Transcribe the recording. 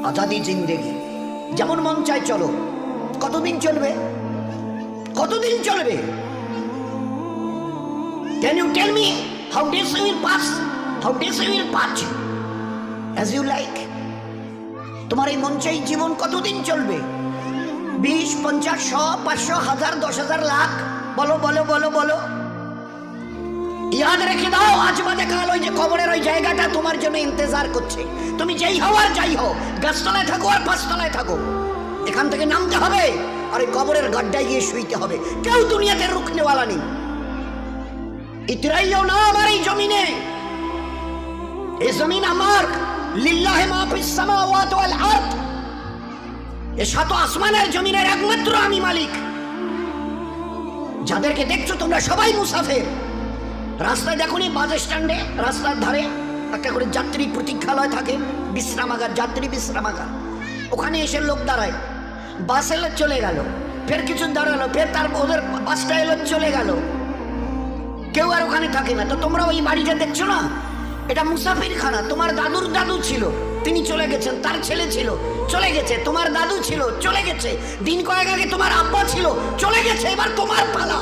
আজাদি জিন্দেগি, যেমন মন চায় চলো। কতদিন চলবে? কতদিন চলবে? Can you tell me how days will pass? How days will pass as you like? তোমার এই মন চাই জীবন কতদিন চলবে? 20, 50, 100, 500, 1000, 10,000, লাখ? বলো বলো বলো বলো। ইয়াদ রেখে দাও, আজ বাদে কাল ওই যে কবরের ওই জায়গাটা তোমার জন্য ইন্তজার করছে। তুমি যেই হও আর যাই হও, গাছতলায় থাকো আর পাঁচতলায় থাকো, এখান থেকে নামতে হবে আর এই কবরের গাড্ডায় গিয়ে শুইতে হবে। কেউ দুনিয়াতে রুখনেওয়ালা নেই। ইতরাইও না আমার এই জমিনে। এই জমিন আমার, লিল্লাহি মা ফিস সামাওয়াতি ওয়াল আরদ। এই সাত আসমানের জমিনের একমাত্র আমি মালিক। যাদেরকে দেখছো তোমরা সবাই মুসাফির। রাস্তায় দেখো নি, বাস স্ট্যান্ডে রাস্তার ধারে একটা করে যাত্রী প্রতীক্ষালয় থাকে, বিশ্রামাগার, যাত্রী বিশ্রামাগার। ওখানে এসে লোক দাঁড়ায়, বাস এলো চলে গেল, ফের কিছু দাঁড়ালো, ফের তার ওদের বাসটা এলো চলে গেল, কেউ আর ওখানে থাকে না। তো তোমরা ওই বাড়িটা দেখছো না, এটা মুসাফিরখানা। তোমার দাদুর দাদু ছিল, তিনি চলে গেছেন, তার ছেলে ছিল চলে গেছে, তোমার দাদু ছিল চলে গেছে, দিন কয়েক আগে তোমার আব্বা ছিল চলে গেছে, এবার তোমার পালা।